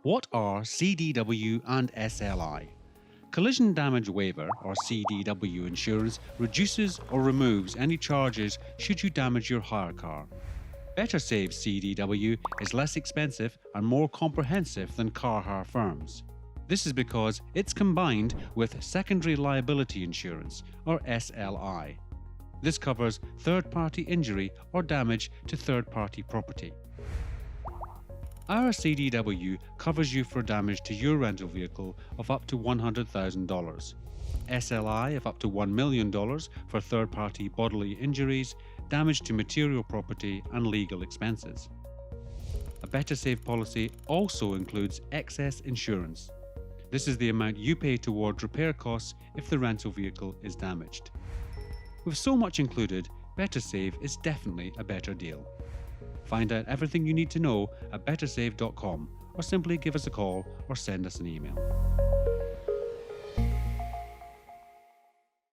What are CDW and SLI? Collision Damage Waiver, or CDW insurance, reduces or removes any charges should you damage your hire car. Bettersafe CDW is less expensive and more comprehensive than car hire firms. This is because it's combined with Secondary Liability Insurance, or SLI. This covers third-party injury or damage to third-party property. Our CDW covers you for damage to your rental vehicle of up to $100,000, SLI of up to $1 million for third-party bodily injuries, damage to material property and legal expenses. A Bettersafe policy also includes excess insurance. This is the amount you pay toward repair costs if the rental vehicle is damaged. With so much included, Bettersafe is definitely a better deal. Find out everything you need to know at bettersafe.com or simply give us a call or send us an email.